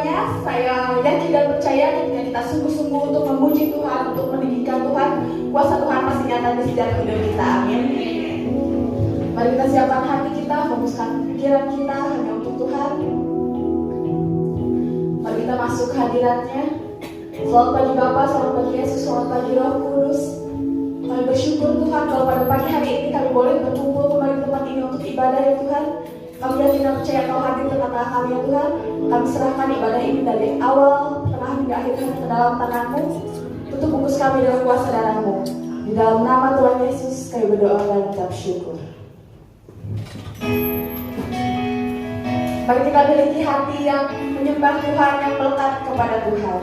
semuanya, saya yakin dan percaya ketika kita sungguh-sungguh untuk memuji Tuhan, untuk meninggikan Tuhan, kuasa Tuhan pasti nyata di setiap hidup kita. Amin. Mari kita siapkan hati kita, fokuskan pikiran kita hanya untuk Tuhan. Mari kita masuk ke hadiratnya. Selamat pagi Bapa, selamat pagi Yesus, selamat pagi Roh Kudus. Kami bersyukur Tuhan kalau pada pagi hari ini kami boleh berkumpul kembali di tempat ini untuk ibadah ya Tuhan. Kami yakin dan percaya kau hadir di tengah-tengah kami ya Tuhan. Kami serahkan ibadah ini dari awal, tengah hingga akhir ke dalam tangan-Mu. Untuk bungkus kami dalam kuasa darah-Mu. Di dalam nama Tuhan Yesus kami berdoa dan mengucap syukur. Mari kita miliki hati yang menyembah Tuhan, yang melekat kepada Tuhan.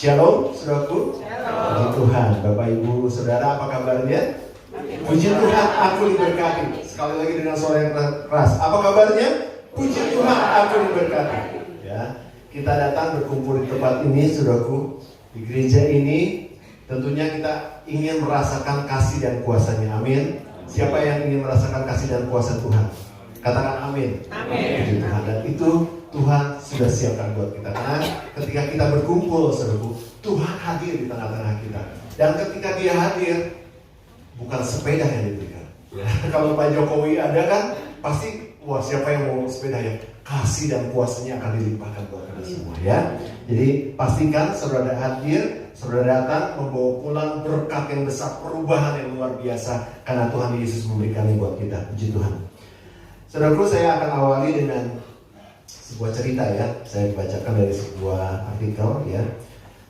Shalom, saudaraku. Puji Tuhan, Bapak Ibu, Saudara, apa kabarnya? Puji Tuhan, aku diberkati. Sekali lagi dengan suara yang keras. Apa kabarnya? Puji Tuhan, aku diberkati. Ya, kita datang berkumpul di tempat ini, saudaraku, di gereja ini. Tentunya kita ingin merasakan kasih dan kuasa-Nya. Amin. Siapa yang ingin merasakan kasih dan kuasa Tuhan? Katakan amin. Amin. Puji Tuhan. Dan itu Tuhan sudah siapkan buat kita. Karena ketika kita berkumpul, saudaraku, Tuhan hadir di tengah-tengah kita. Dan ketika Dia hadir, bukan sepeda yang diberikan. Ya, kalau Pak Jokowi ada kan, pasti wah, siapa yang mau sepeda ya? Kasih dan kuasanya akan dilimpahkan buat kita semua ya. Jadi pastikan saudara hadir, saudara datang membawa pulang berkat yang besar, perubahan yang luar biasa karena Tuhan Yesus memberikannya buat kita. Puji Tuhan. Saudaraku, saya akan awali dengan sebuah cerita ya. Saya bacakan dari sebuah artikel ya.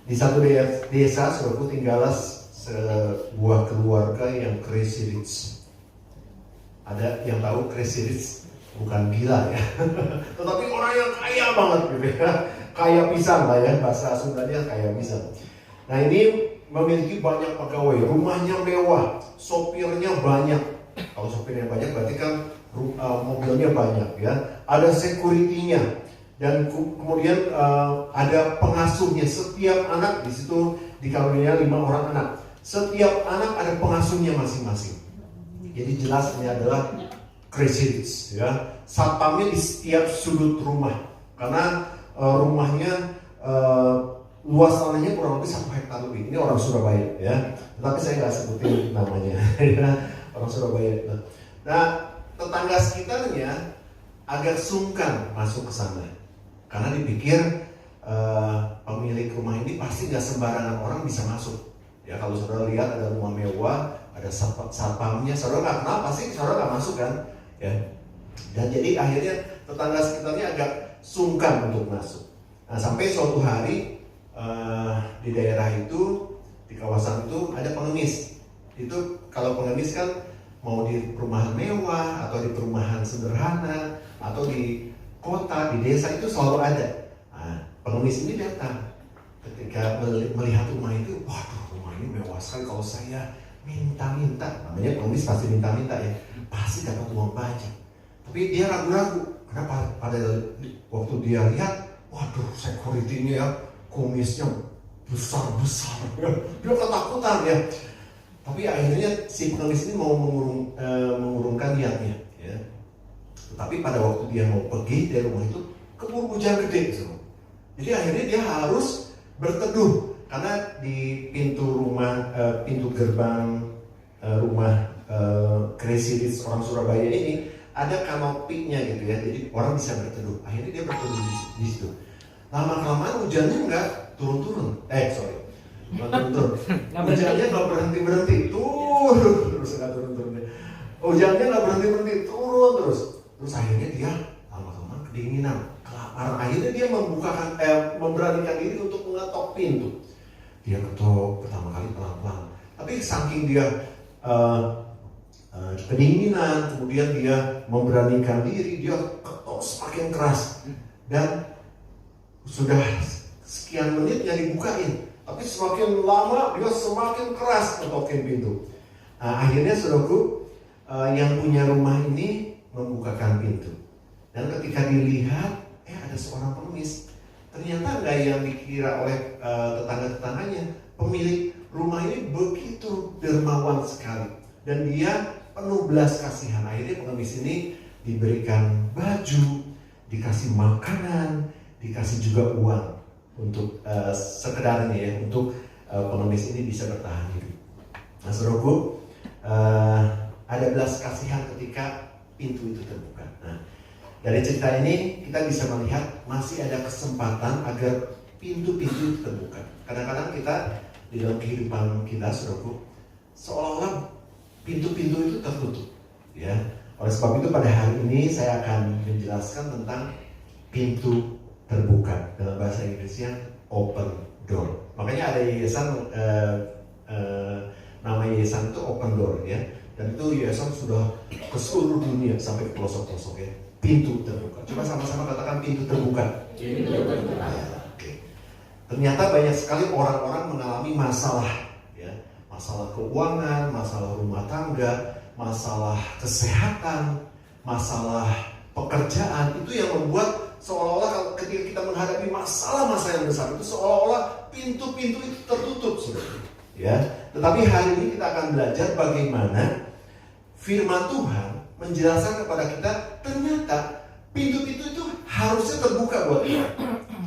Di satu desa, saudaraku, tinggallah sebuah keluarga yang crazy rich. Ada yang tahu crazy rich? Bukan gila ya, tetapi orang yang kaya banget gitu ya. Kaya pisang lah ya, bahasa Sundanya kaya pisang. Nah, ini memiliki banyak pegawai, rumahnya mewah, sopirnya banyak. Kalau sopirnya banyak berarti kan mobilnya banyak ya. Ada security-nya dan kemudian ada pengasuhnya. Setiap anak di situ dikaruniai 5 orang anak. Setiap anak ada pengasuhnya masing-masing. Jadi jelas ini adalah crazy rich ya. Satpamnya di setiap sudut rumah karena rumahnya luas tanahnya kurang lebih 1 hektar lebih. Ini orang Surabaya ya, tetapi saya nggak sebutin namanya. Orang Surabaya. Nah, tetangga sekitarnya agak sungkan masuk ke sana karena dipikir pemilik rumah ini pasti nggak sembarangan orang bisa masuk. Ya, kalau saudara lihat ada rumah mewah, ada satpamnya, saudara nggak kenal, pasti saudara nggak masuk kan? Ya. Dan jadi akhirnya tetangga sekitarnya agak sungkan untuk masuk. Nah, sampai suatu hari di daerah itu, di kawasan itu ada pengemis. Itu kalau pengemis kan mau di perumahan mewah atau di perumahan sederhana atau di kota, di desa itu selalu ada. Nah, pengemis ini datang ketika melihat rumah itu, waduh, rumah ini mewah sekali. Kalau saya minta-minta, namanya pengemis pasti minta-minta ya, pasti dapat uang banyak. Tapi dia ragu-ragu, karena pada waktu dia lihat, waduh, security-nya ya, kumisnya besar-besar, ya. Dia ketakutan ya. Tapi akhirnya si pengemis ini mau mengurungkan niatnya ya. Tetapi pada waktu dia mau pergi dari rumah itu, keburu hujan gede gitu. Jadi akhirnya dia harus berteduh karena di pintu rumah, pintu gerbang rumah Crazy Rich orang Surabaya ini ada kanopinya gitu ya, jadi orang bisa berteduh. Akhirnya dia berteduh di situ. Lama-kelamaan hujannya nggak turun-turun. Hujannya nggak berhenti-berhenti, terus nggak turun-turun. Hujannya nggak berhenti-berhenti, turun terus. Terus akhirnya dia lama-lama kedinginan, kelaparan. Akhirnya dia memberanikan diri untuk mengetok pintu. Dia ketok pertama kali pelan-pelan. Tapi saking dia kedinginan, kemudian dia memberanikan diri, dia ketok semakin keras. Dan sudah sekian menitnya dibukain, tapi semakin lama dia semakin keras ketokin pintu. Nah, akhirnya saudaraku, yang punya rumah ini membukakan pintu. Dan ketika dilihat, ada seorang pengemis. Ternyata nggak yang dikira oleh tetangga-tetangganya. Pemilik rumah ini begitu dermawan sekali. Dan dia penuh belas kasihan. Akhirnya pengemis ini diberikan baju, dikasih makanan, dikasih juga uang untuk sekedarnya ya, untuk pengemis ini bisa bertahan hidup. Nah, saudaraku, ada belas kasihan ketika pintu itu terbuka. Nah, dari cerita ini kita bisa melihat masih ada kesempatan agar pintu-pintu itu terbuka. Kadang-kadang kita di dalam kehidupan kita, saudaraku, seolah-olah pintu-pintu itu tertutup. Ya, oleh sebab itu pada hari ini saya akan menjelaskan tentang pintu terbuka, dalam bahasa Inggrisnya open door. Makanya ada yayasan, nama yayasan itu open door ya. Dan itu yayasan sudah ke seluruh dunia sampai ke pelosok-pelosok ya. Pintu terbuka. Coba sama-sama katakan pintu terbuka. Pintu terbuka. Ya, oke. Ternyata banyak sekali orang-orang mengalami masalah, ya, masalah keuangan, masalah rumah tangga, masalah kesehatan, masalah pekerjaan. Itu yang membuat seolah-olah ketika kita menghadapi masalah-masalah yang besar itu seolah-olah pintu-pintu itu tertutup, saudara. Ya, tetapi hari ini kita akan belajar bagaimana firman Tuhan menjelaskan kepada kita ternyata pintu-pintu itu harusnya terbuka buat kita.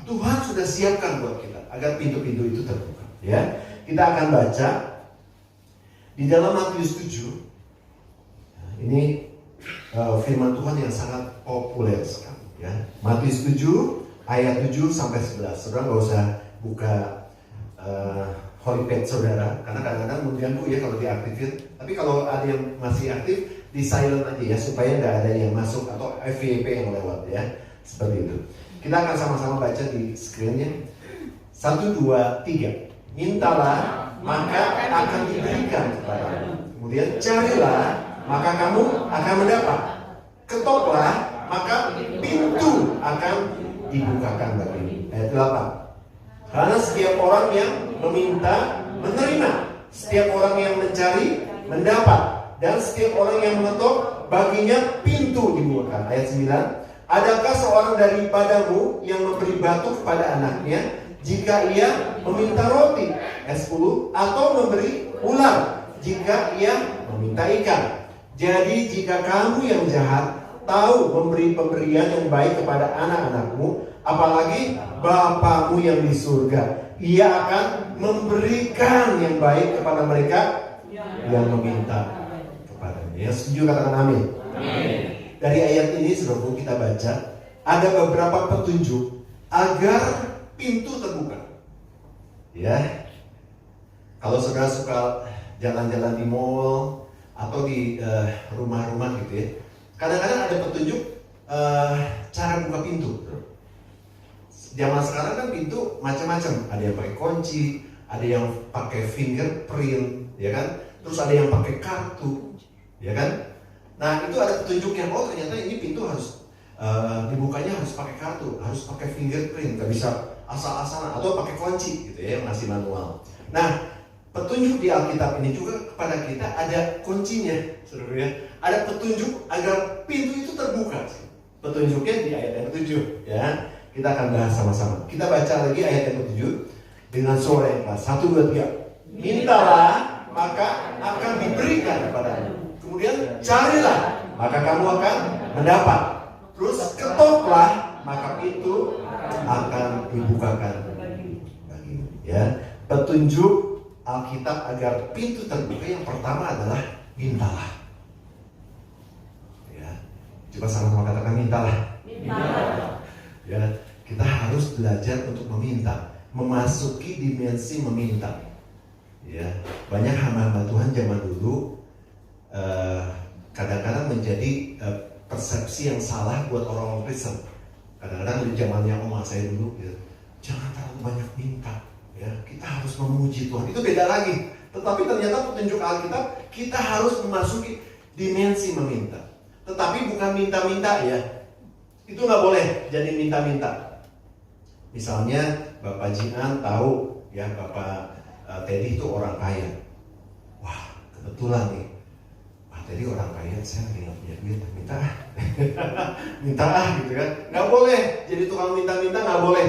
Tuhan sudah siapkan buat kita agar pintu-pintu itu terbuka. Ya, kita akan baca di dalam Matius 7. Ini firman Tuhan yang sangat populer sekali. Ya, Matius 7 ayat 7 sampai 11. Saudara nggak usah buka holy page saudara, karena kadang-kadang mengganggu ya kalau diaktifin. Tapi kalau ada yang masih aktif, di silent aja ya, supaya nggak ada yang masuk atau FYP yang lewat ya, seperti itu. Kita akan sama-sama baca di screen-nya. 1, 2, 3. Mintalah, maka akan diberikan kepadamu. Kemudian carilah, maka kamu akan mendapat. Ketoklah, maka pintu akan dibukakan bagimu. Ayat 8. Karena setiap orang yang meminta, menerima. Setiap orang yang mencari, mendapat. Dan setiap orang yang mengetuk, baginya pintu dibukakan. Ayat 9. Adakah seorang daripadamu yang memberi batu kepada anaknya jika ia meminta roti? Ayat 10. Atau memberi ular jika ia meminta ikan? Jadi jika kamu yang jahat tahu memberi pemberian yang baik kepada anak-anakmu, apalagi Bapamu yang di surga, Ia akan memberikan yang baik kepada mereka yang meminta kepadanya. Yang setuju katakan amin. Dari ayat ini saudara kita baca ada beberapa petunjuk agar pintu terbuka. Ya, kalau saudara suka jalan-jalan di mall atau di rumah-rumah gitu ya, kadang-kadang ada petunjuk cara buka pintu. Zaman sekarang kan pintu macam-macam, ada yang pakai kunci, ada yang pakai fingerprint, ya kan? Terus ada yang pakai kartu, ya kan? Nah itu ada petunjuknya. Oh ternyata ini pintu harus dibukanya harus pakai kartu, harus pakai fingerprint, nggak bisa asal-asalan atau pakai kunci gitu ya, yang masih manual. Nah petunjuk di Alkitab ini juga kepada kita ada kuncinya, saudara ya. Ada petunjuk agar pintu itu terbuka. Petunjuknya di ayat yang ke-7 ya. Kita akan bahas sama-sama. Kita baca lagi ayat yang ke-7 dengan suara yang keras. 1, 2, 3. Mintalah, maka akan diberikan kepadamu. Kemudian carilah, maka kamu akan mendapat. Terus ketoklah, maka pintu akan dibukakan bagimu. Ya, petunjuk Alkitab agar pintu terbuka yang pertama adalah mintalah. Ya, coba sama-sama katakan mintalah. Mintalah. Ya, kita harus belajar untuk meminta, memasuki dimensi meminta. Ya, banyak hamba-hamba Tuhan zaman dulu kadang-kadang menjadi persepsi yang salah buat orang Kristen. Kadang-kadang di zamannya oma saya dulu, ya, jangan terlalu banyak minta. Ya, kita harus memuji Tuhan. Itu beda lagi. Tetapi ternyata petunjuk Alkitab kita harus memasuki dimensi meminta. Tetapi bukan minta-minta ya. Itu nggak boleh jadi minta-minta. Misalnya Bapak Jinan tahu ya Bapak Teddy itu orang kaya. Wah kebetulan nih Pak Teddy orang kaya, saya lagi nggak punya duit, minta minta gitu kan. Nggak boleh jadi tukang minta-minta, nggak boleh.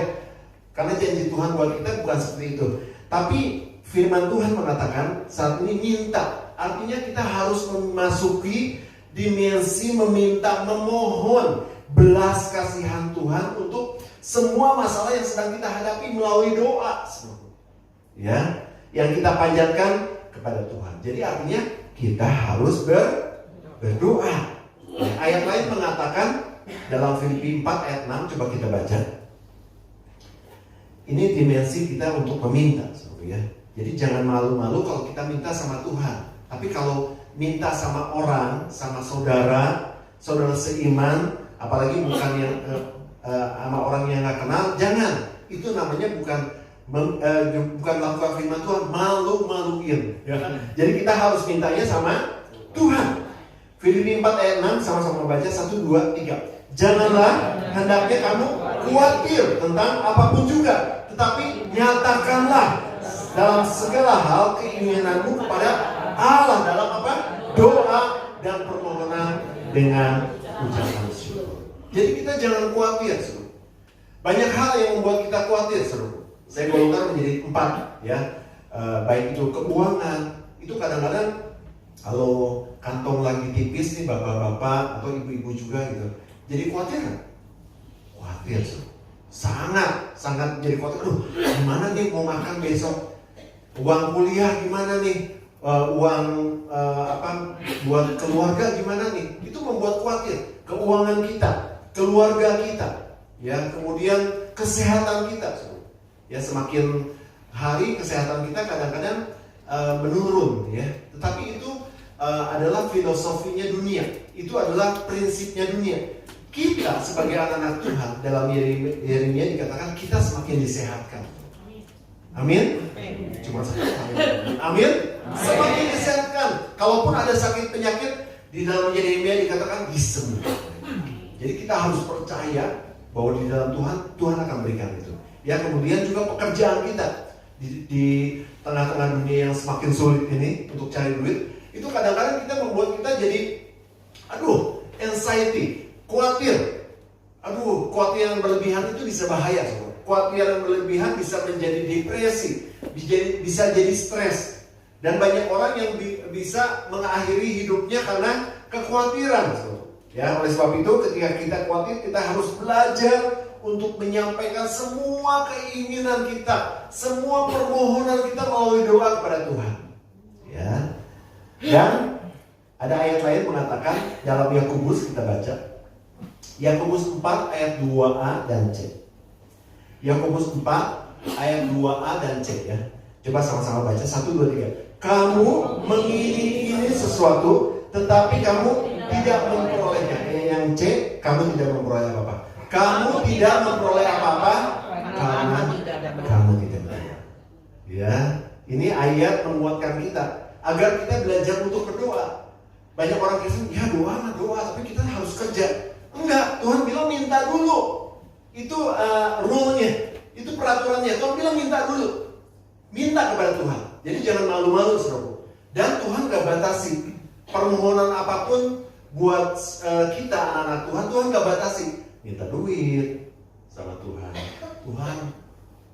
Karena janji Tuhan buat kita bukan seperti itu. Tapi firman Tuhan mengatakan saat ini minta, artinya kita harus memasuki dimensi meminta, memohon belas kasihan Tuhan untuk semua masalah yang sedang kita hadapi melalui doa, ya, yang kita panjatkan kepada Tuhan. Jadi artinya kita harus berdoa. Ayat lain mengatakan dalam Filipi 4 ayat 6, coba kita baca. Ini dimensi kita untuk meminta, ya. Jadi jangan malu-malu kalau kita minta sama Tuhan. Tapi kalau minta sama orang, sama saudara seiman, apalagi bukan yang sama orang yang nggak kenal, jangan. Itu namanya bukan melakukan firman Tuhan, malu-maluin. Ya. Jadi kita harus mintanya sama Tuhan. Filipi 4 ayat 6 sama-sama baca 1, 2, 3. Janganlah hendaknya kamu khawatir tentang apapun juga, tetapi nyatakanlah dalam segala hal keinginanmu kepada Allah dalam apa? Doa dan permohonan dengan ucapan syukur. Jadi kita jangan khawatir, Saudara. Banyak hal yang membuat kita khawatir, Saudara. Saya golongkan menjadi 4, ya. Baik itu keuangan, itu kadang-kadang kalau kantong lagi tipis nih bapak-bapak atau ibu-ibu juga gitu. Jadi khawatir nggak? Khawatir, Saudara. Sangat jadi khawatir. Aduh, gimana nih mau makan besok? Uang kuliah gimana nih? Uang buat keluarga gimana nih? Itu membuat khawatir. Keuangan kita, keluarga kita, ya, kemudian kesehatan kita. Ya, semakin hari kesehatan kita kadang-kadang menurun, ya. Tetapi itu adalah filosofinya dunia. Itu adalah prinsipnya dunia. Kita sebagai anak-anak Tuhan dalam Yeremia dikatakan kita semakin disehatkan. Amin. Cuma satu. Amin. Semakin disehatkan. Kalaupun ada sakit penyakit di dalam Yeremia dikatakan disembuhkan. Jadi kita harus percaya bahwa di dalam Tuhan akan berikan itu. Ya, kemudian juga pekerjaan kita di tengah-tengah dunia yang semakin sulit ini untuk cari duit, itu kadang-kadang kita membuat kita jadi anxiety, khawatir. Khawatir yang berlebihan itu bisa bahaya, Saudara. Khawatir yang berlebihan bisa menjadi depresi, bisa jadi stres. Dan banyak orang yang bisa mengakhiri hidupnya karena kekhawatiran, Saudara. Ya, oleh sebab itu ketika kita khawatir, kita harus belajar untuk menyampaikan semua keinginan kita, semua permohonan kita melalui doa kepada Tuhan. Ya. Dan ada ayat lain mengatakan dalam Yakobus, kita baca Yakobus 4 ayat 2a dan c. Yakobus 4 ayat 2a dan c, ya. Coba sama-sama baca 1 2 3. Kamu mengingini sesuatu tetapi kamu tidak memperolehnya. Yang c, kamu tidak memperoleh apa-apa. Kamu tidak memperoleh apa-apa karena kamu tidak berdoa. Ya, ini ayat menguatkan kita agar kita belajar untuk berdoa. Banyak orang Kristen, ya doa, tapi kita harus kerja. Enggak, Tuhan bilang minta dulu. Itu rule-nya, itu peraturannya. Tuhan bilang minta dulu. Minta kepada Tuhan. Jadi jangan malu-malu, Saudara. Dan Tuhan gak batasi permohonan apapun buat kita anak-anak Tuhan gak batasi. Minta duit sama Tuhan. Tuhan,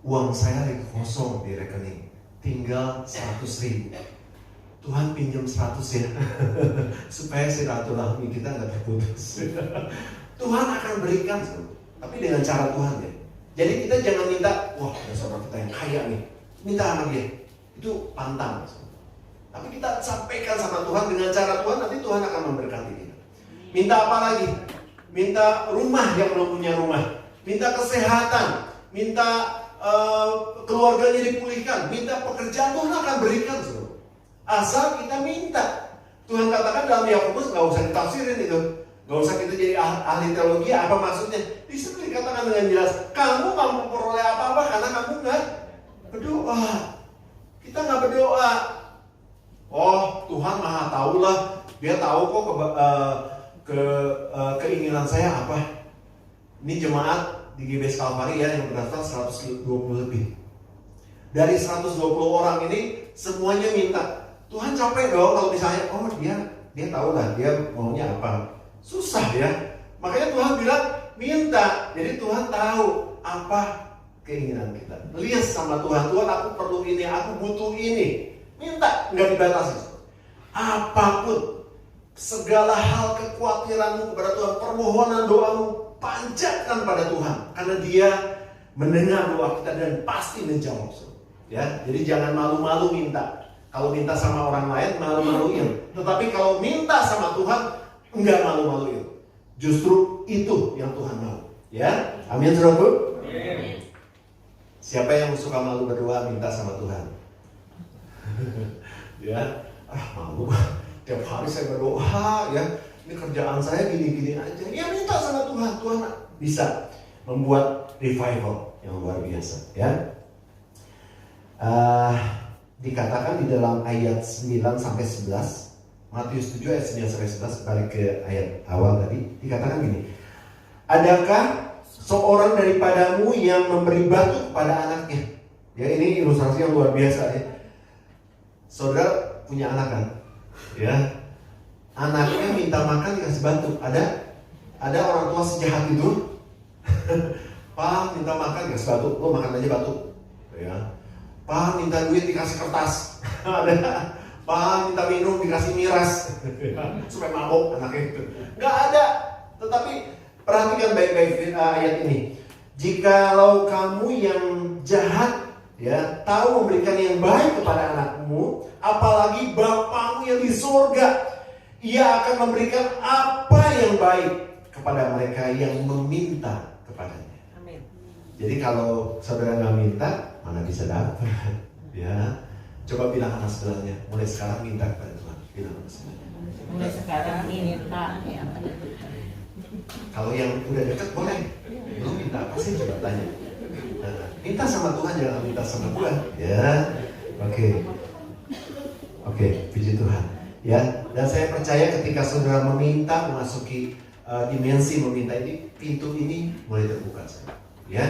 uang saya lagi kosong di rekening, tinggal 100.000. Tuhan pinjam 100 ya, supaya silaturahmi kita nggak terputus. Tuhan akan berikan, tapi dengan cara Tuhan, ya. Jadi kita jangan minta, wah ada saudara kita yang kaya nih, minta sama dia. Itu pantang. Tapi kita sampaikan sama Tuhan dengan cara Tuhan, nanti Tuhan akan memberkati kita. Minta apa lagi? Minta rumah yang belum punya rumah, minta kesehatan, minta keluarganya dipulihkan, minta pekerjaan, Tuhan akan berikan, Saudara. Asal kita minta. Tuhan katakan dalam Yakobus, gak usah ditafsirin itu, gak usah kita jadi ahli teologi, apa maksudnya? Di situ dikatakan dengan jelas, kamu gak memperoleh apa-apa karena kamu gak berdoa. Kita gak berdoa. Oh, Tuhan maha tahu lah, dia tahu kok keinginan saya apa. Ini jemaat di GBS Kalvari, ya, yang berdaftar 120 lebih. Dari 120 orang ini semuanya minta. Tuhan capek dong kalau misalnya, oh dia tahu lah dia maunya apa. Susah, ya. Makanya Tuhan bilang minta. Jadi Tuhan tahu apa keinginan kita. Lihat sama Tuhan, Tuhan aku perlu ini, aku butuh ini. Minta, nggak dibatasi. Apapun, segala hal kekhawatiranmu kepada Tuhan, permohonan doamu, panjatkan pada Tuhan, karena Dia mendengar doa kita dan pasti menjawab. Ya, jadi jangan malu-malu minta. Kalau minta sama orang lain malu-maluin, tetapi kalau minta sama Tuhan enggak malu-maluin. Justru itu yang Tuhan mau. Ya, amin, saudaraku. Siapa yang suka malu berdoa minta sama Tuhan? Ya, malu. Tiap hari saya berdoa, ya. Ini kerjaan saya gini-gini aja. Ya minta sama Tuhan. Tuhan bisa membuat revival yang luar biasa, ya. Dikatakan di dalam ayat 9 sampai 11, Matius 7 ayat 9 sampai 11, balik ke ayat awal tadi, dikatakan gini. Adakah seorang daripadamu yang memberi batu kepada anaknya. Ya, ini ilustrasi yang luar biasa ya. Saudara punya anak kan? Ya. Anaknya minta makan dikasih batu. Ada orang tua sejahat itu. Pak minta makan dikasih batu, lo makan aja batu. Ya. Pak minta duit dikasih kertas. Ada. Pak minta minum dikasih miras. Supaya mabok anaknya itu. Nggak ada. Tetapi perhatikan baik-baik ayat ini. Jikalau kamu yang jahat, ya, tahu memberikan yang baik kepada anakmu, apalagi Bapamu yang di surga, Ia akan memberikan apa yang baik kepada mereka yang meminta kepadanya. Amin. Jadi kalau saudara nggak minta, mana bisa dapat? Ya, coba bilang anak sebelahnya, mulai sekarang minta kepada Tuhan. Bilang anak sebelahnya. Mulai sekarang minta. Ya. Kalau yang udah dekat boleh. Lu minta apa sih? Coba tanya. Nah, minta sama Tuhan, jangan minta sama Tuhan. Ya, oke, puji Tuhan. Ya, dan saya percaya ketika saudara meminta memasuki dimensi meminta ini, pintu ini mulai terbuka, ya.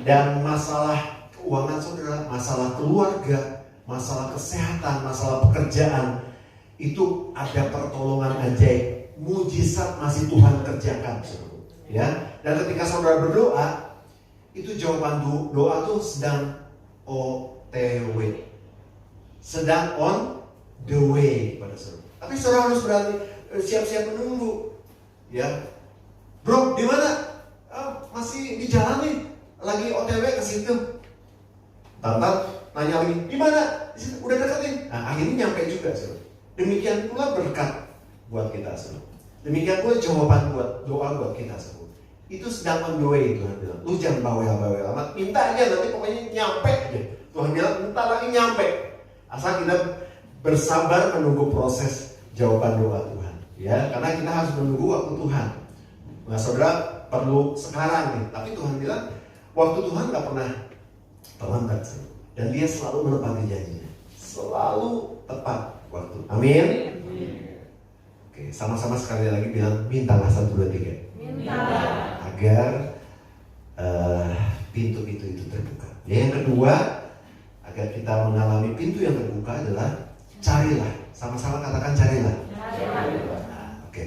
Dan masalah keuangan saudara, masalah keluarga, masalah kesehatan, masalah pekerjaan, itu ada pertolongan ajaib, mujizat masih Tuhan kerjakan, saudara. Ya, dan ketika saudara berdoa, itu jawaban doa tuh sedang OTW, sedang on the way pada saudara. Tapi saudara harus berarti siap-siap menunggu. Ya, bro, di mana? Masih di jalan nih, lagi OTW ke situ. Tantan nanya lagi, di mana? Di situ, udah dekat nih. Nah, akhirnya nyampe juga, saudara. Demikian pula berkat buat kita, saudara. Demikian pula jawaban buat doa buat kita, saudara. Itu sedang on the way, Tuhan bilang. Lu jangan bawel-bawel amat, minta aja, nanti pokoknya nyampe aja. Tuhan bilang, bentar lagi nyampe. Asal kita bersabar menunggu proses jawaban doa Tuhan. Ya, karena kita harus menunggu waktu Tuhan. Nah, saudara perlu sekarang nih. Tapi Tuhan bilang, waktu Tuhan gak pernah terlambat. Dan Dia selalu menepati janjinya. Selalu tepat waktu. Amin. Oke, sama-sama sekali lagi bilang, mintalah 1, 2, 3. Agar pintu-pintu itu terbuka. Yang kedua, agar kita mengalami pintu yang terbuka adalah carilah. Sama-sama katakan carilah. Nah, oke.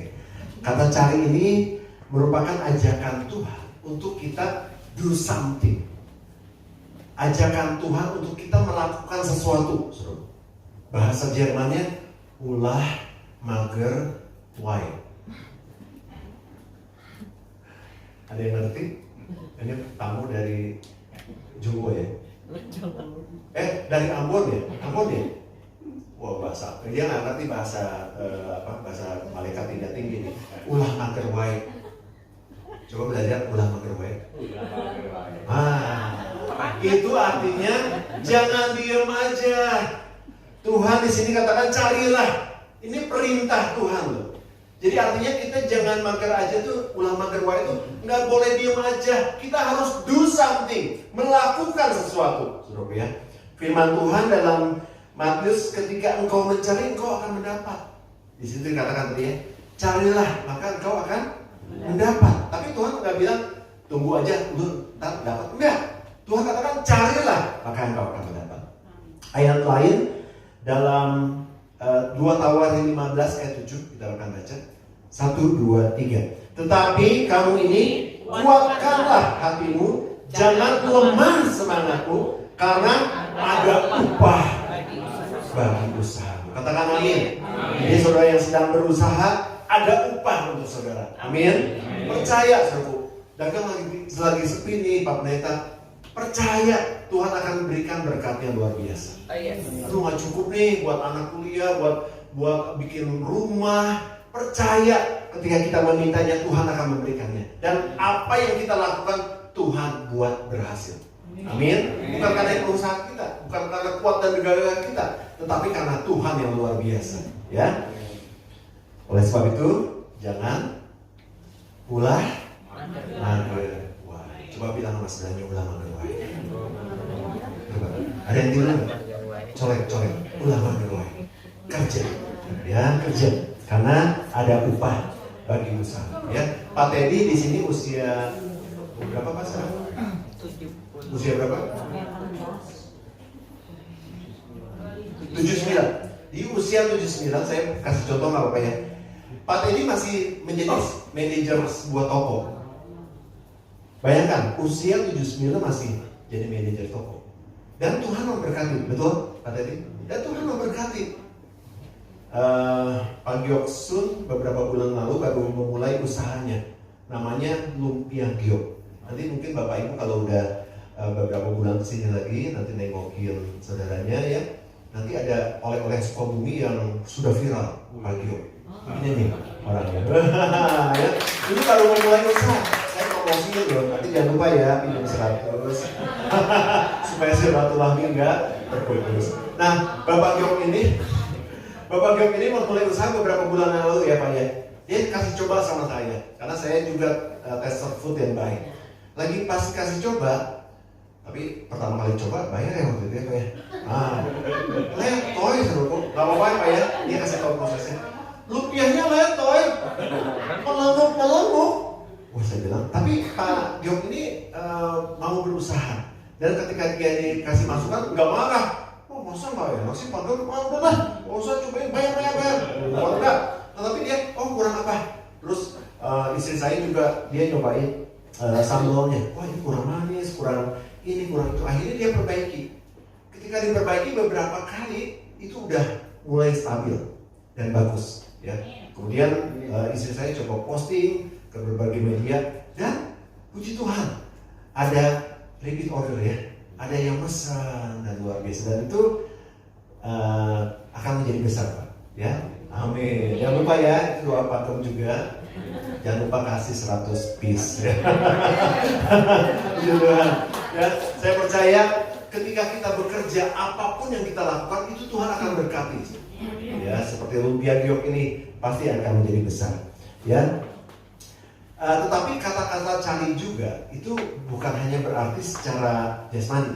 Kata cari ini merupakan ajakan Tuhan untuk kita do something. Ajakan Tuhan untuk kita melakukan sesuatu. Bahasa Jermannya ulah mager why. Ada yang ngerti? Ini tamu dari Jumbo ya? Dari Ambon ya? Ambon ya? Wah, bahasa dia nggak ngerti bahasa bahasa malaikat tidak tinggi nih. Ulah mager wae. Coba belajar ulah mager wae. Itu artinya jangan diam aja. Tuhan di sini katakan carilah. Ini perintah Tuhan loh. Jadi artinya kita jangan mager aja tuh, ulah mager wae itu nggak boleh diam aja. Kita harus do something, melakukan sesuatu. Saudara ya. Firman Tuhan dalam Matius, ketika engkau mencari, engkau akan mendapat. Di situ dikatakan tadi ya, carilah maka engkau akan mendapat. Tapi Tuhan nggak bilang tunggu aja, lu ntar dapat. Enggak. Tuhan katakan carilah maka engkau akan mendapat. Ayat lain dalam 2 Tawarin 15 ayat 7 kita akan baca. 1, 2, 3. Tetapi kamu ini kuatkanlah hatimu, jangan lemah semangatmu, karena ada upah bagi usahamu. Katakan amin. Jadi saudara yang sedang berusaha, ada upah untuk saudara. Amin. Percaya saudara. Dagang lagi sepi nih Pak Pendeta. Percaya Tuhan akan memberikan berkat yang luar biasa. Aduh gak cukup nih buat anak kuliah, buat bikin rumah. Percaya ketika kita memintanya, Tuhan akan memberikannya. Dan apa yang kita lakukan, Tuhan buat berhasil. Amin. Bukan karena usaha kita, bukan karena kuat dan gagah kita, tetapi karena Tuhan yang luar biasa. Ya. Oleh sebab itu, jangan ulah mager. Coba bilang sama sebelahnya ulah mager wae. Ada yang bilang colek, ulah mager wae. Kerja, ya kerja. Karena ada upah bagi usaha. Ya, Pak Teddy di sini usia Berapa Pak sekarang? 70. Usia berapa? 79. Di usia 79, saya kasih contoh nggak apa-apa ya. Pak Teddy masih menjadi manajer sebuah toko. Bayangkan, usia 79 masih jadi manajer toko. Dan Tuhan memberkati, betul Pak Teddy? Dan Tuhan memberkati. Pak Gyoksun beberapa bulan lalu baru memulai usahanya. Namanya Lumpia Gyok. Nanti mungkin Bapak Ibu kalau udah beberapa bulan kesini lagi, nanti nengokin saudaranya ya. Nanti ada oleh-oleh Sukabumi yang sudah viral, Pak Gyok. Ini nih orangnya. Ya. Ini baru memulai usaha. Saya promosinya loh. Nanti jangan lupa ya pinjam 100 supaya silaturahmi enggak terputus. Nah, Bapak Gyok ini memulai usaha beberapa bulan yang lalu ya Pak ya. Dia kasih coba sama saya, karena saya juga tester food yang baik. Lagi pas kasih coba, tapi pertama kali coba bayar ya waktu itu ya Pak ya. Letoy serupu, gak apa-apa ya Pak ya. Dia kasih tahu prosesnya. Lumpiahnya letoy, melengkuk. Wah saya bilang, tapi Pak Gyok ini mau berusaha. Dan ketika dia dikasih masukan, nggak marah. Oh masa nggak enak sih Pak Gyok? Udah lah, nggak usah cobain, bayar. Oh enggak, tetapi dia, kurang apa? Terus istri saya juga, dia nyobain sambalnya. Wah ini kurang manis, kurang ini, kurang itu. Akhirnya dia perbaiki. Ketika diperbaiki beberapa kali, itu udah mulai stabil dan bagus. Ya. Kemudian istri saya coba posting ke berbagai media dan puji Tuhan ada repeat order ya, ada yang pesan dan luar biasa, dan itu akan menjadi besar Pak ya, amin. Jangan lupa ya, itu doa pakem juga, jangan lupa kasih 100 piece ya. Puji Tuhan ya, saya percaya ketika kita bekerja apapun yang kita lakukan itu Tuhan akan berkati ya, seperti Lumpia Gyok ini pasti akan menjadi besar ya. Tetapi kata-kata cari juga itu bukan hanya berarti secara jasmani.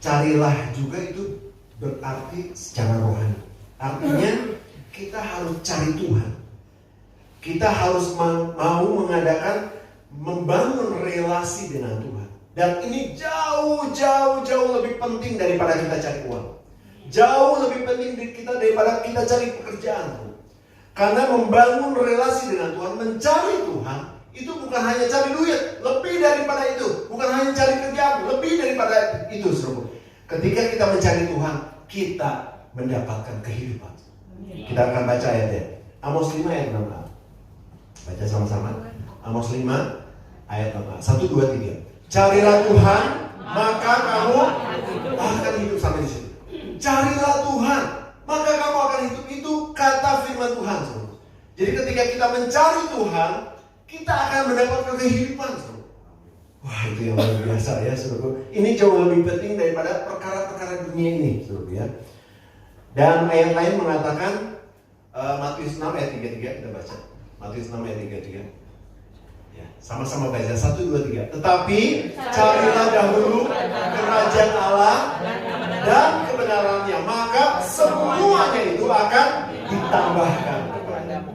Carilah juga itu berarti secara rohani. Artinya kita harus cari Tuhan. Kita harus mau mengadakan, membangun relasi dengan Tuhan. Dan ini jauh lebih penting daripada kita cari uang. Jauh lebih penting kita daripada kita cari pekerjaan. Karena membangun relasi dengan Tuhan, mencari Tuhan, itu bukan hanya cari duit, lebih daripada itu. Bukan hanya cari kerjaan, lebih daripada itu. Ketika kita mencari Tuhan, kita mendapatkan kehidupan. Kita akan baca ayatnya. Amos 5 ayat 6. Baca sama-sama. Amos 5 ayat 6. 1, 2, 3. Carilah Tuhan, maka kamu akan hidup sampai di situ. Carilah Tuhan, maka kamu akan hidup. Itu kata firman Tuhan. Jadi ketika kita mencari Tuhan, kita akan mendapatkan kehidupan. Wah itu yang luar biasa ya saudara. Ini jauh lebih penting daripada perkara-perkara dunia ini saudara ya. Dan ayat lain mengatakan Matius 6 ayat 33, kita baca. Matius 6 ayat 33. Ya, sama-sama baca 1, 2, 3. Tetapi carilah dahulu kerajaan Allah dan kebenarannya, maka semuanya itu akan ditambahkan kepadamu.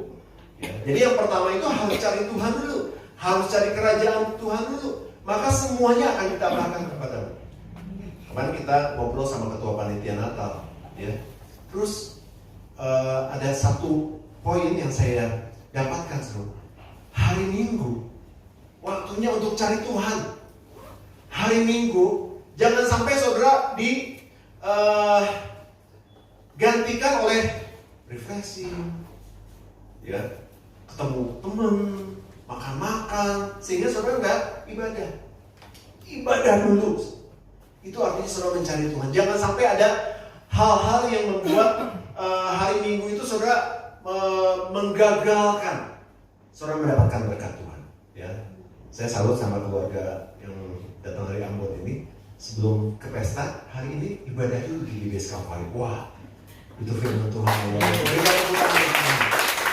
Ya, jadi yang pertama itu harus cari Tuhan dulu, harus cari kerajaan Tuhan dulu, maka semuanya akan ditambahkan kepadamu. Kemarin kita ngobrol sama ketua panitia Natal, ya. Terus ada satu poin yang saya dapatkan seru. Hari Minggu, waktunya untuk cari Tuhan. Hari Minggu, jangan sampai saudara digantikan oleh refreshing, ya, ketemu teman, makan-makan, sehingga saudara nggak ibadah. Ibadah dulu. Itu artinya saudara mencari Tuhan. Jangan sampai ada hal-hal yang membuat hari Minggu itu saudara menggagalkan saudara mendapatkan berkat Tuhan. Ya, saya salut sama keluarga yang datang dari Ambon ini. Sebelum ke pesta, hari ini ibadah dulu di GBS Kalvari. Wah, itu firman Tuhan.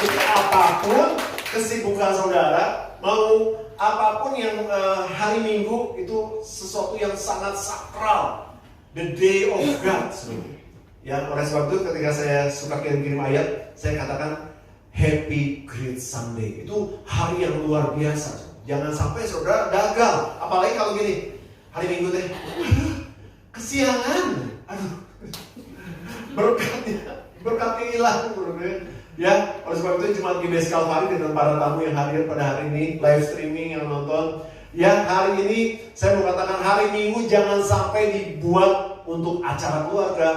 Jadi apapun kesibukan saudara, mau apapun yang hari Minggu itu sesuatu yang sangat sakral, the day of God. Ya, oleh sebab itu ketika saya suka kirim-kirim ayat, saya katakan Happy Great Sunday. Itu hari yang luar biasa. Jangan sampai saudara gagal. Apalagi kalau gini, hari Minggu teh, kesiangan. Aduh, berkatnya hilang. Ya, oleh sebab itu Jemaat GBS Kalvari dengan para tamu yang hadir pada hari ini, live streaming yang nonton. Ya, hari ini saya mau katakan hari Minggu jangan sampai dibuat untuk acara keluarga,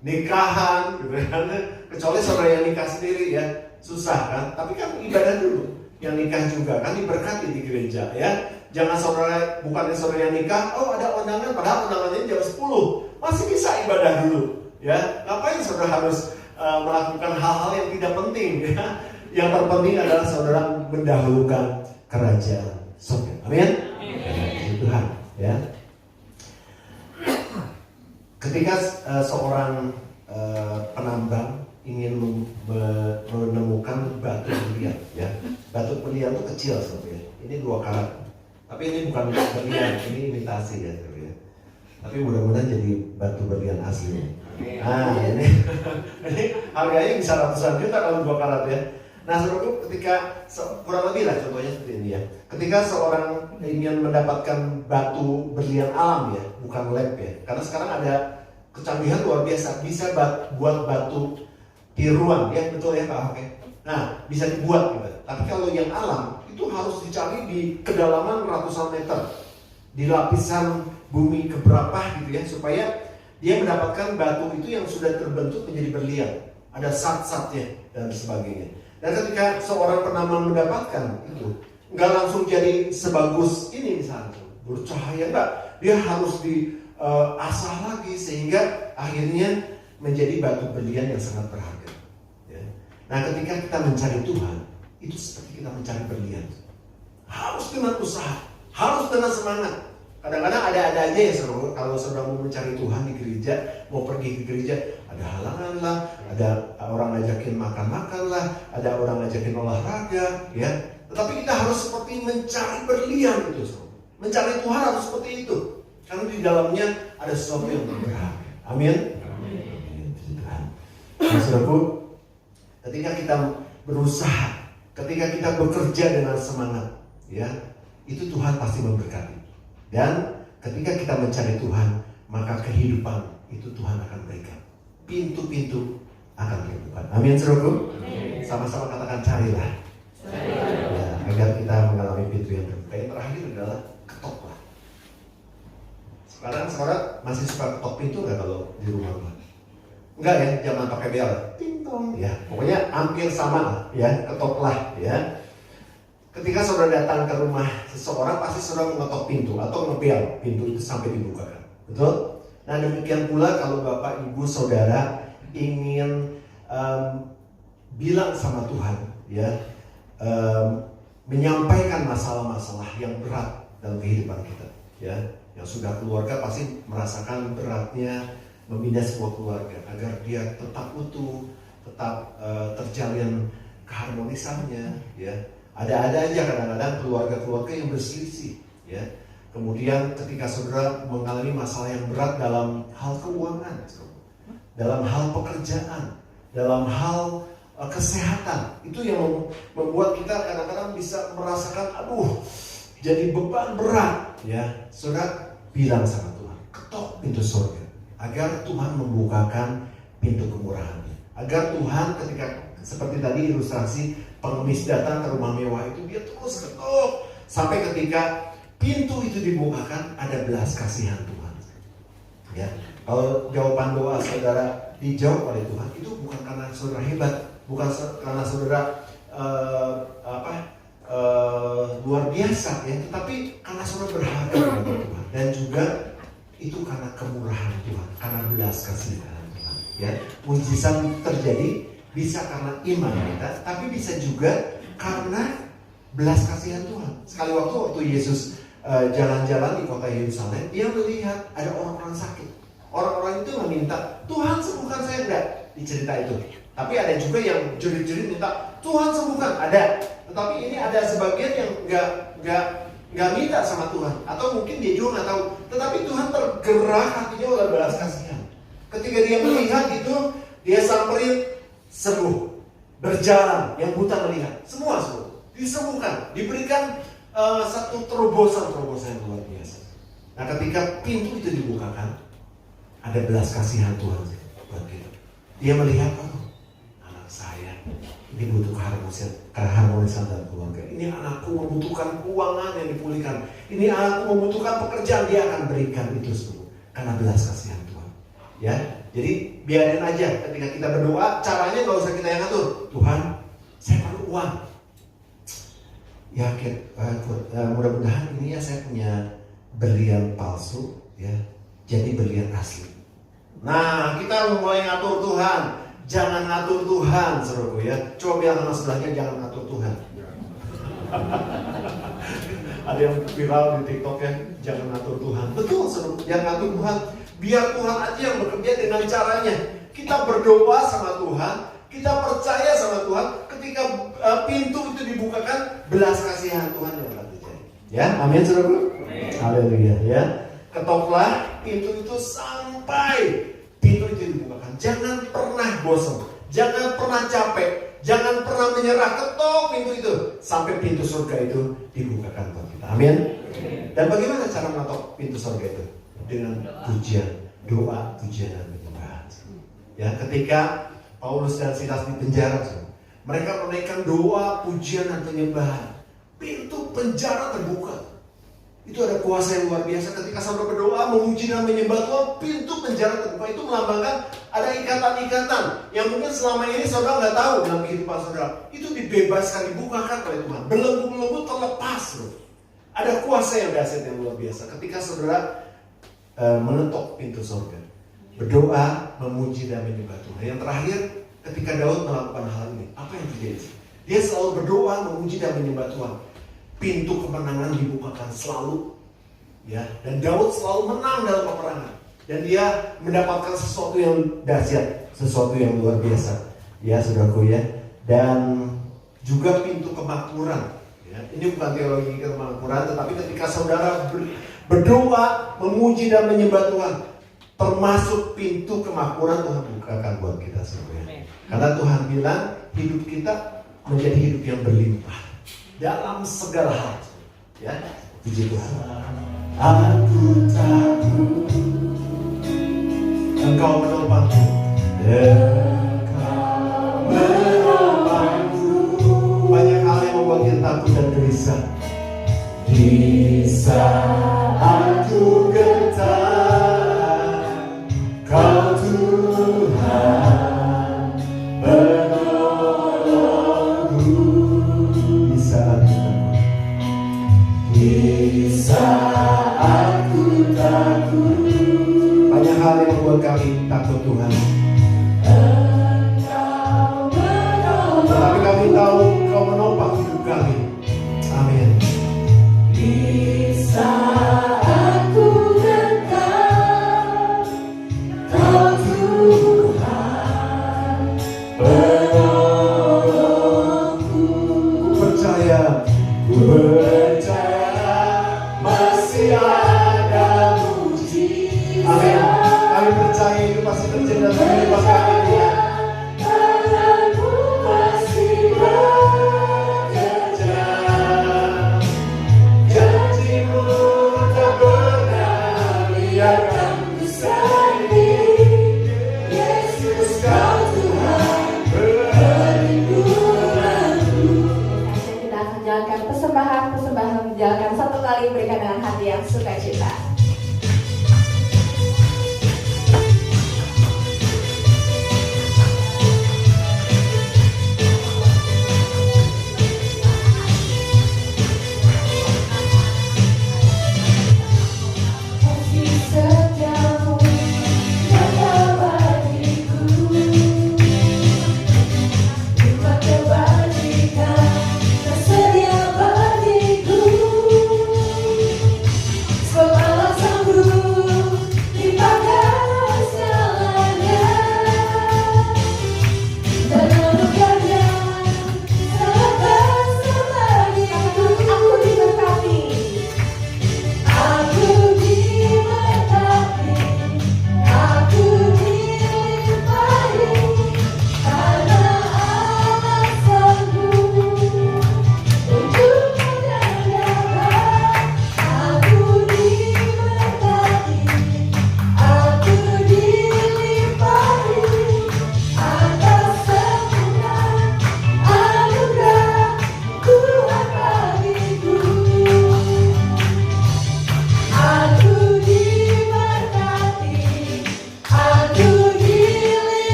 nikahan, gitu kan. Kecuali saudara yang nikah sendiri ya, susah kan. Tapi kan ibadah dulu. Yang nikah juga kan diberkati di gereja ya. Jangan saudara, bukannya saudara yang nikah, oh ada undangan, padahal undangannya jam 10. Masih bisa ibadah dulu ya. Ngapain saudara harus melakukan hal-hal yang tidak penting ya. Yang terpenting adalah saudara mendahulukan kerajaan surga. Amin. Tuhan ya. Ketika seorang penambang ingin menemukan batu berlian ya. Batu berlian itu kecil sebenarnya. Ini 2 karat. Tapi ini bukan berlian, ini imitasi ya sebenarnya. Tapi mudah-mudahan jadi batu berlian asli. Nah ini harganya bisa ratusan juta kalau 2 karat ya. Nah saudaraku, ketika kurang lebih lah contohnya seperti ini ya. Ketika seorang ingin mendapatkan batu berlian alam ya, bukan lab ya. Karena sekarang ada kecanggihan luar biasa, bisa buat batu tiruan ya, betul ya Pak Oke. Nah bisa dibuat gitu. Tapi kalau yang alam itu harus dicari di kedalaman ratusan meter, di lapisan bumi keberapa gitu ya, supaya dia mendapatkan batu itu yang sudah terbentuk menjadi berlian. Ada sat-satnya dan sebagainya. Dan ketika seorang penambang mendapatkan itu, nggak langsung jadi sebagus ini misalnya, bercahaya enggak. Dia harus diasah lagi sehingga akhirnya menjadi batu berlian yang sangat berharga. Ya. Nah ketika kita mencari Tuhan, itu seperti kita mencari berlian. Harus dengan usaha, harus dengan semangat. Kadang-kadang ada aja ya saudara, kalau saudara mau mencari Tuhan di gereja, mau pergi ke gereja, ada halangan lah, ada orang ngajakin makan-makan lah, ada orang ngajakin olahraga, ya. Tetapi kita harus seperti mencari berlian itu, saudara. Mencari Tuhan harus seperti itu, karena di dalamnya ada sesuatu yang berharga. Amin. Amin. Tuhan. Nah, saudaraku, ketika kita berusaha, ketika kita bekerja dengan semangat, ya, itu Tuhan pasti memberkati. Dan ketika kita mencari Tuhan, maka kehidupan itu Tuhan akan berikan. Pintu-pintu akan terbuka. Amin, saudaraku. Sama-sama katakan carilah. Ya, agar kita mengalami pintu yang terbuka. Yang terakhir adalah ketoklah. Sekarang saudara masih suka ketok pintu nggak kalau di rumah? Enggak ya, jangan pakai bel. Ting-tong. Ya, pokoknya hampir sama ya, ketoklah ya. Ketika saudara datang ke rumah seseorang, pasti saudara mengetok pintu atau ngebel pintu itu sampai dibukakan. Betul? Nah demikian pula kalau Bapak Ibu Saudara ingin bilang sama Tuhan, ya, menyampaikan masalah-masalah yang berat dalam kehidupan kita, ya, yang sudah keluarga pasti merasakan beratnya membina sebuah keluarga agar dia tetap utuh, tetap terjalin keharmonisannya, ya. Ada aja kadang-kadang keluarga-keluarga yang berselisih, ya. Kemudian ketika saudara mengalami masalah yang berat dalam hal keuangan, dalam hal pekerjaan, dalam hal kesehatan, itu yang membuat kita kadang-kadang bisa merasakan, aduh, jadi beban berat, ya. Saudara bilang sama Tuhan, ketok pintu surga, agar Tuhan membukakan pintu kemurahannya, agar Tuhan ketika seperti tadi ilustrasi pengemis datang ke rumah mewah itu, dia terus ketuk sampai ketika pintu itu dibukakan, ada belas kasihan Tuhan. Ya, kalau jawaban doa saudara dijawab oleh Tuhan, itu bukan karena saudara hebat, bukan karena saudara luar biasa, ya, tetapi karena saudara berharga kepada Tuhan, dan juga itu karena kemurahan Tuhan, karena belas kasihan Tuhan. Ya, mujizat terjadi bisa karena iman kita, tapi bisa juga karena belas kasihan Tuhan. Sekali waktu Yesus jalan-jalan di kota Yerusalem, dia melihat ada orang-orang sakit. Orang-orang itu meminta, Tuhan sembuhkan saya, enggak, di cerita itu. Tapi ada juga yang jerit-jerit minta, Tuhan sembuhkan, ada. Tetapi ini ada sebagian yang enggak minta sama Tuhan, atau mungkin dia juga nggak tahu. Tetapi Tuhan tergerak hatinya oleh belas kasihan. Ketika dia melihat itu, dia samperin, sembuh, berjalan, yang buta melihat, semua disembuhkan, diberikan satu terobosan yang luar biasa. Nah, ketika pintu itu dibukakan, ada belas kasihan Tuhan buat kita. Dia melihat, anak saya ini butuh keharmonisan dalam keluarga. Ini anakku membutuhkan keuangan yang dipulihkan. Ini anakku membutuhkan pekerjaan, dia akan berikan itu semua karena belas kasihan Tuhan. Ya, jadi biarin aja ketika kita berdoa, caranya nggak usah kita yang atur. Tuhan, saya perlu uang. Ya, mudah-mudahan ini ya saya punya berlian palsu, ya, jadi berlian asli. Nah, kita mulai ngatur Tuhan. Jangan ngatur Tuhan, saudaraku ya. Coba bilang sama sebelahnya, jangan ngatur Tuhan. Ada yang viral di TikTok ya, jangan ngatur Tuhan. Betul, saudaraku, jangan ngatur Tuhan. Biar Tuhan aja yang bekerja dengan caranya. Kita berdoa sama Tuhan, kita percaya sama Tuhan. Ketika pintu itu dibukakan, belas kasihan Tuhan yang akan terjadi. Ya, amin, saudaraku. Haleluya ya. Ketoklah pintu itu sampai pintu itu dibukakan. Jangan pernah bosan, jangan pernah capek, jangan pernah menyerah. Ketok pintu itu sampai pintu surga itu dibukakan buat kita. Amin. Dan bagaimana cara mengetok pintu surga itu? Dengan pujian, doa, pujian dan penyembahan. Ya, ketika Paulus dan Silas di penjara, mereka menaikkan doa, pujian dan penyembahan. Pintu penjara terbuka. Itu ada kuasa yang luar biasa ketika saudara berdoa, memuji dan menyembah Tuhan, pintu penjara terbuka. Itu melambangkan ada ikatan-ikatan yang mungkin selama ini saudara nggak tahu dalam kehidupan saudara. Itu dibebaskan, dibukakan oleh Tuhan. Belenggu-belenggu terlepas loh. Ada kuasa yang dahsyat yang luar biasa ketika saudara mengetok pintu surga. Berdoa, memuji dan menyembah Tuhan. Yang terakhir, ketika Daud melakukan hal ini, apa yang terjadi? Dia selalu berdoa, memuji dan menyembah Tuhan. Pintu kemenangan dibukakan selalu, ya. Dan Daud selalu menang dalam peperangan. Dan dia mendapatkan sesuatu yang dahsyat, sesuatu yang luar biasa, ya saudaraku ya. Dan juga pintu kemakmuran. Ya. Ini bukan teologi kemakmuran, tetapi ketika saudara berdoa, memuji dan menyembah Tuhan, termasuk pintu kemakmuran Tuhan bukakan buat kita semua. Karena Tuhan bilang hidup kita menjadi hidup yang berlimpah dalam segala hal. Ya, puji Tuhan. Aku takut Engkau menopangku, Engkau menopangku. Banyak hal yang membuat kita takut dan gelisah. Di saat ku gentar, Kau Tuhan penolongku. Di saat ku takut, banyak hal yang membuat kami takut Tuhan. Engkau menolong, tetapi kami tahu Engkau menopang hidup kami. Amin. Di saat ku gentar, Kau Tuhan penolongku. Ku percaya masih ada mujizat. Amin. Kami percaya itu pasti terjadi dalam kehidupan kami, ya. Tanganmu masih bekerja, janjimu tak benar, biarkan ku sendiri. Yesus Kau Tuhan perlindunganku. Kita akan jalankan persembahan menjalankan satu kali berikan dengan hati yang sukacita. Sebalas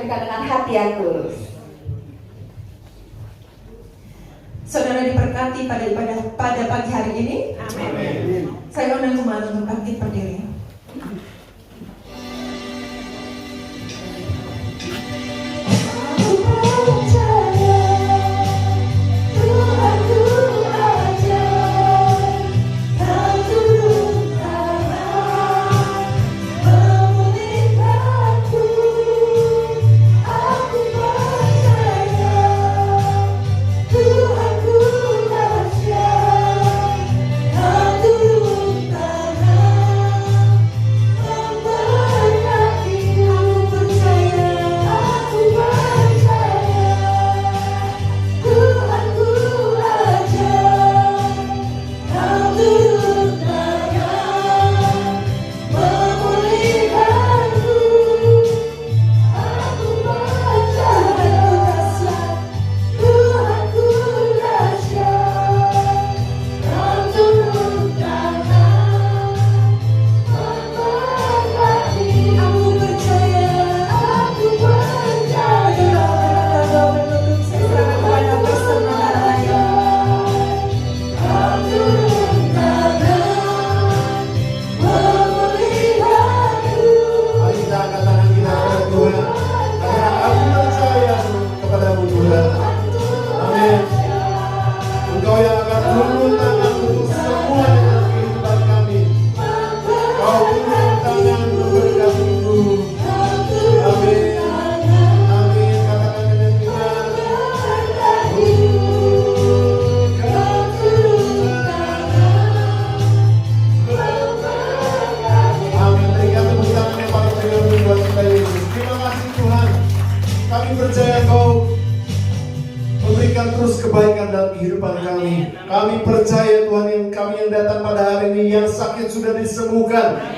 mereka dengan hati yang tulus. Saudara diberkati pada ibadah pada pagi hari ini. Amin. Saya undang jemaat untuk bangkit berdiri.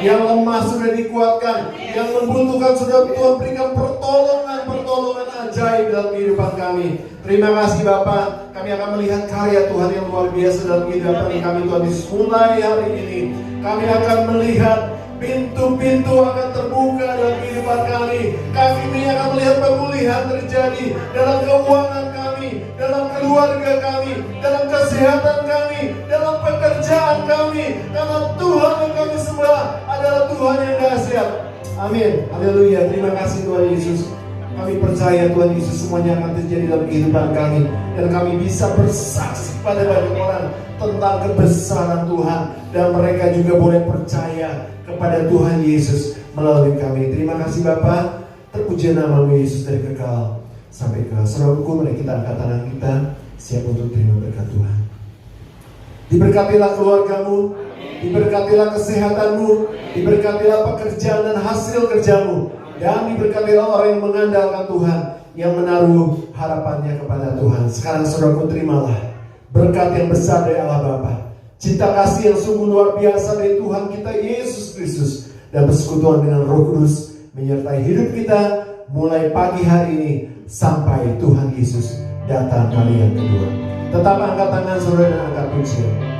Yang lemah sudah dikuatkan, yang membutuhkan sudah Tuhan berikan pertolongan ajaib dalam kehidupan kami. Terima kasih Bapak, kami akan melihat karya Tuhan yang luar biasa dalam kehidupan kami Tuhan Yesus. Mulai hari ini kami akan melihat pintu-pintu akan terbuka dalam kehidupan kami. Kami akan melihat pemulihan terjadi dalam keuangan kami, dalam keluarga kami, dalam kesehatan kami, dalam pekerjaan kami. Karena Tuhan yang kami sembah adalah Tuhan yang dahsyat. Amin. Haleluya. Terima kasih Tuhan Yesus. Kami percaya Tuhan Yesus semuanya akan terjadi dalam kehidupan kami. Dan kami bisa bersaksi pada banyak orang tentang kebesaran Tuhan. Dan mereka juga boleh percaya kepada Tuhan Yesus melalui kami. Terima kasih Bapa. Terpuji nama-Mu Yesus dari kekal sampai ke seluruh. Mari kita angkat tangan kita, siap untuk terima berkat Tuhan. Diberkatilah keluargamu, diberkatilah kesehatanmu, diberkatilah pekerjaan dan hasil kerjamu, dan diberkatilah orang yang mengandalkan Tuhan, yang menaruh harapannya kepada Tuhan. Sekarang saudaraku, terimalah berkat yang besar dari Allah Bapa, cinta kasih yang sungguh luar biasa dari Tuhan kita Yesus Kristus, dan persekutuan dengan Roh Kudus menyertai hidup kita mulai pagi hari ini sampai Tuhan Yesus datang kali yang kedua. Tetap angkat tangan saudara dan angkat pujian.